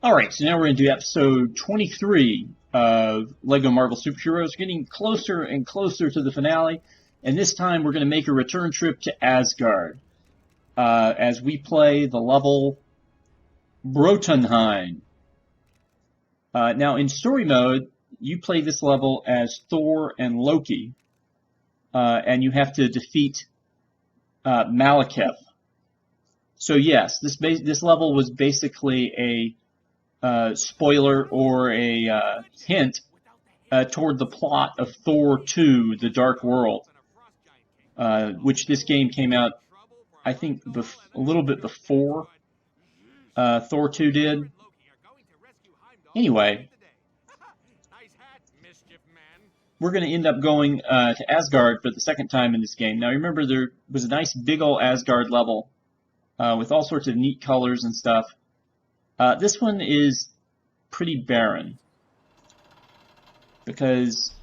Alright, so now we're into episode 23 of LEGO Marvel Superheroes, getting closer and closer to the finale, and this time we're going to make a return trip to Asgard as we play the level bro-tunheim. Now, in story mode, you play this level as Thor and Loki, and you have to defeat Malekith. So yes, this level was basically a spoiler or a hint toward the plot of Thor 2, The Dark World, which this game came out, I think, a little bit before Thor 2 did. Anyway, we're going to end up going to Asgard for the second time in this game. Now, remember, there was a nice big old Asgard level with all sorts of neat colors and stuff. This one is pretty barren because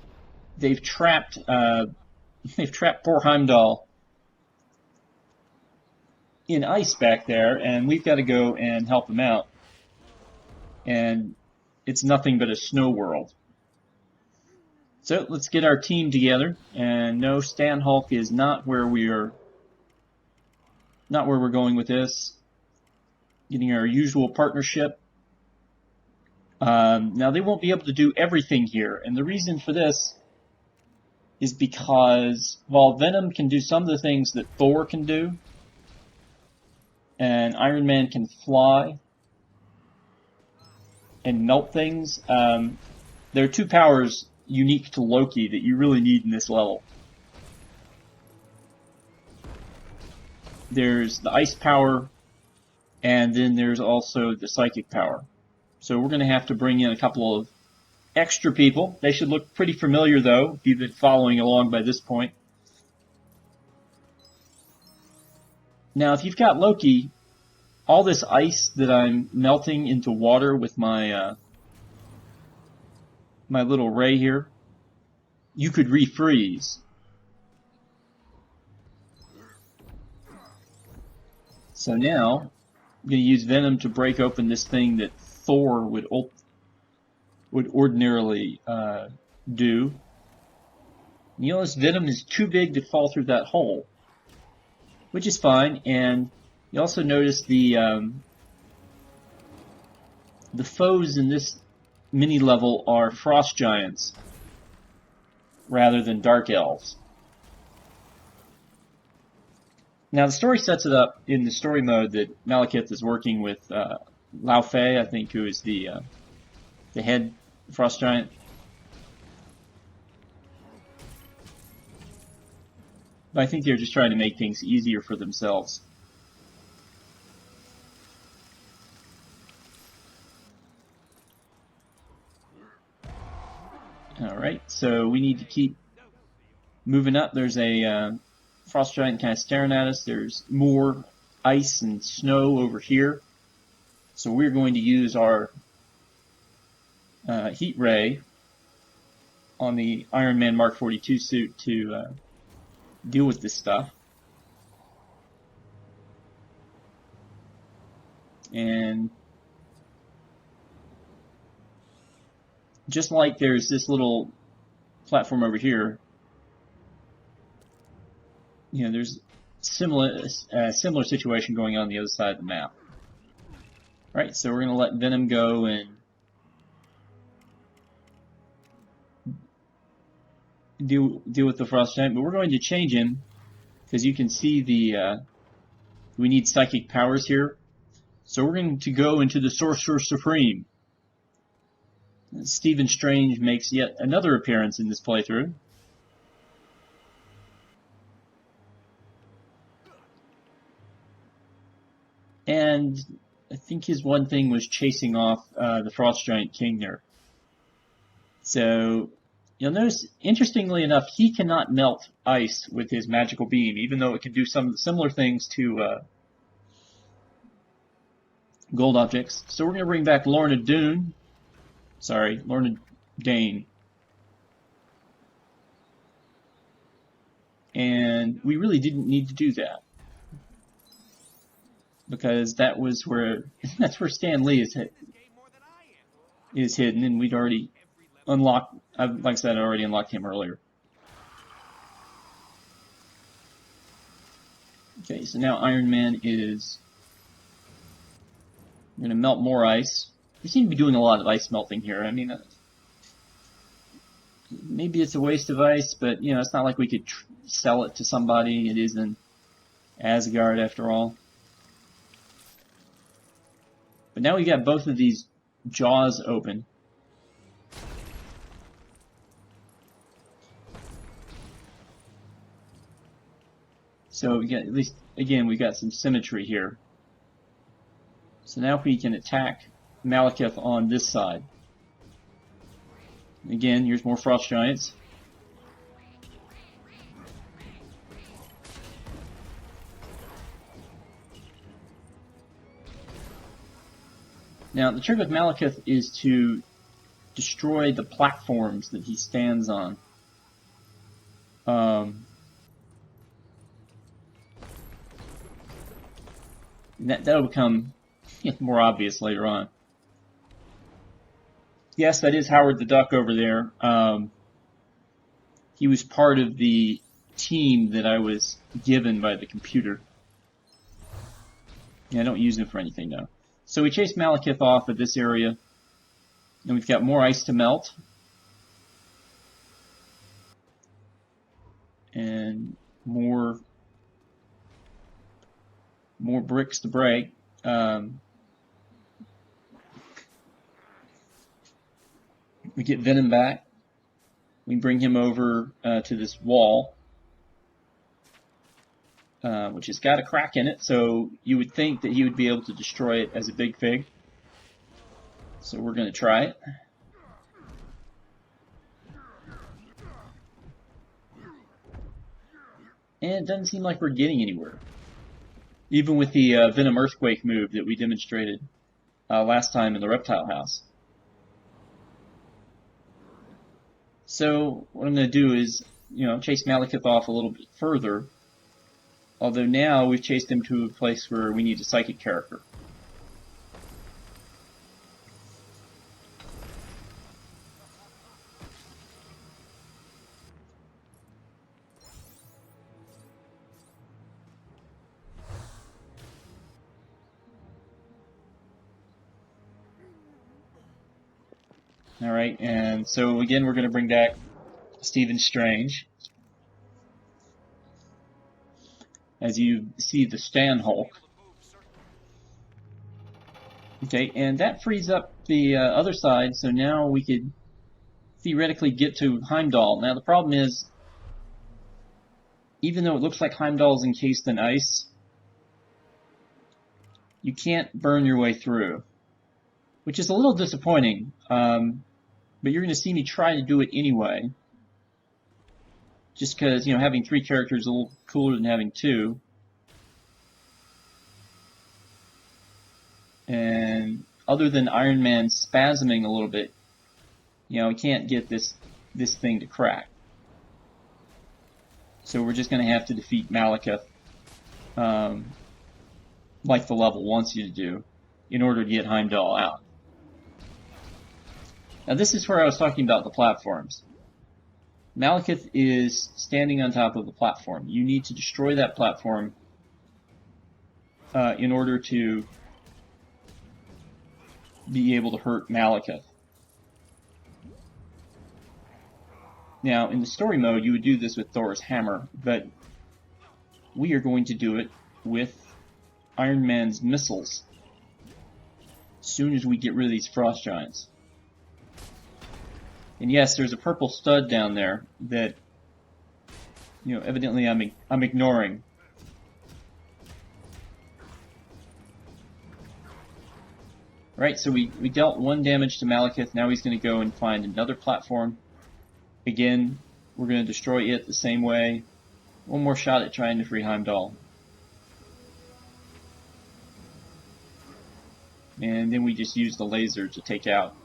they've trapped poor Heimdall in ice back there, and we've got to go and help him out. And it's nothing but a snow world. So let's get our team together. And no, Stan Hulk is not where we're going with this. Getting our usual partnership. Now, they won't be able to do everything here, and the reason for this is because while Venom can do some of the things that Thor can do, and Iron Man can fly and melt things, there are two powers unique to Loki that you really need in this level. There's the ice power, and then there's also the psychic power. So we're going to have to bring in a couple of extra people. They should look pretty familiar, though, if you've been following along by this point. Now, if you've got Loki, all this ice that I'm melting into water with my my little ray here, you could refreeze. So now, I'm going to use Venom to break open this thing that Thor would ordinarily do. You notice Venom is too big to fall through that hole, which is fine. And you also notice the foes in this mini level are frost giants rather than dark elves. Now, the story sets it up in the story mode that Malekith is working with Lao Fei, I think, who is the head frost giant. But I think they're just trying to make things easier for themselves. Alright, so we need to keep moving up. There's a frost giant kind of staring at us. There's more ice and snow over here. So we're going to use our heat ray on the Iron Man Mark 42 suit to deal with this stuff. And just like there's this little platform over here, you know, there's similar situation going on the other side of the map. Right, so we're going to let Venom go and deal with the frost giant, but we're going to change him because you can see we need psychic powers here. So we're going to go into the Sorcerer Supreme. Stephen Strange makes yet another appearance in this playthrough. And I think his one thing was chasing off the Frost Giant King there. So you'll notice, interestingly enough, he cannot melt ice with his magical beam, even though it can do some similar things to gold objects. So we're going to bring back Lorna Dane. And we really didn't need to do that, because that's where Stan Lee is is hidden, and we'd already unlocked, like I said, I already unlocked him earlier. Okay, so now Iron Man is going to melt more ice. We seem to be doing a lot of ice melting here. I mean, maybe it's a waste of ice, but, you know, it's not like we could sell it to somebody. It is in Asgard, after all. But now we got both of these jaws open. So we got, at least, again, we got some symmetry here. So now we can attack Malekith on this side. Again, here's more frost giants. Now, the trick with Malekith is to destroy the platforms that he stands on. That'll become more obvious later on. Yes, that is Howard the Duck over there. He was part of the team that I was given by the computer. Yeah, I don't use him for anything, though. So we chased Malekith off of this area, and we've got more ice to melt. And more bricks to break. We get Venom back. We bring him over to this wall, which has got a crack in it, so you would think that he would be able to destroy it as a big fig. So we're going to try it. And it doesn't seem like we're getting anywhere. Even with the Venom Earthquake move that we demonstrated last time in the Reptile House. So what I'm going to do is, chase Malekith off a little bit further. Although now we've chased him to a place where we need a psychic character. Alright, and so again we're going to bring back Stephen Strange. As you see the Stan Hulk. Okay, and that frees up the other side, so now we could theoretically get to Heimdall. Now the problem is, even though it looks like Heimdall's encased in ice, you can't burn your way through. Which is a little disappointing, but you're going to see me try to do it anyway. Just because, having 3 characters is a little cooler than having 2. And other than Iron Man spasming a little bit, I can't get this thing to crack. So we're just going to have to defeat Malekith, like the level wants you to do, in order to get Heimdall out. Now this is where I was talking about the platforms. Malekith is standing on top of the platform. You need to destroy that platform in order to be able to hurt Malekith. Now, in the story mode, you would do this with Thor's hammer, but we are going to do it with Iron Man's missiles as soon as we get rid of these frost giants. And yes, there's a purple stud down there that, evidently I'm ignoring. Right, so we dealt 1 damage to Malekith. Now he's going to go and find another platform. Again, we're going to destroy it the same way. 1 more shot at trying to free Heimdall. And then we just use the laser to take out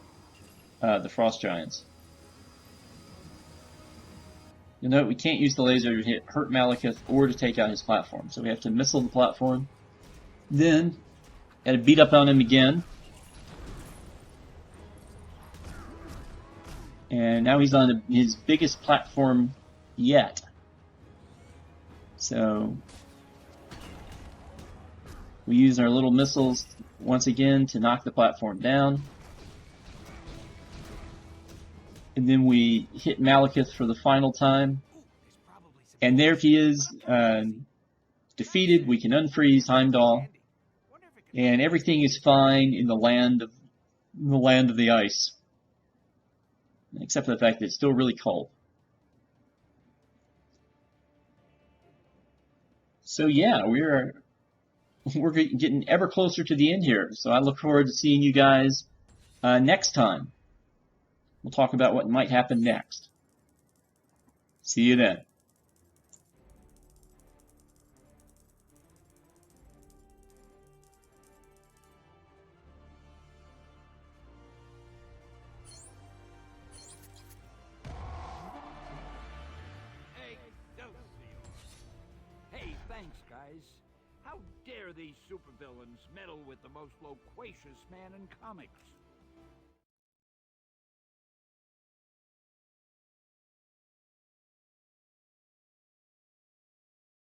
the frost giants. You'll note we can't use the laser to hurt Malekith or to take out his platform. So we have to missile the platform. Then, got to beat up on him again. And now he's on his biggest platform yet. So we use our little missiles once again to knock the platform down. And then we hit Malekith for the final time. And there he is, defeated. We can unfreeze Heimdall. And everything is fine in the land of the ice. Except for the fact that it's still really cold. So yeah, we're getting ever closer to the end here. So I look forward to seeing you guys next time. We'll talk about what might happen next. See you then. Hey, thanks, guys. How dare these supervillains meddle with the most loquacious man in comics?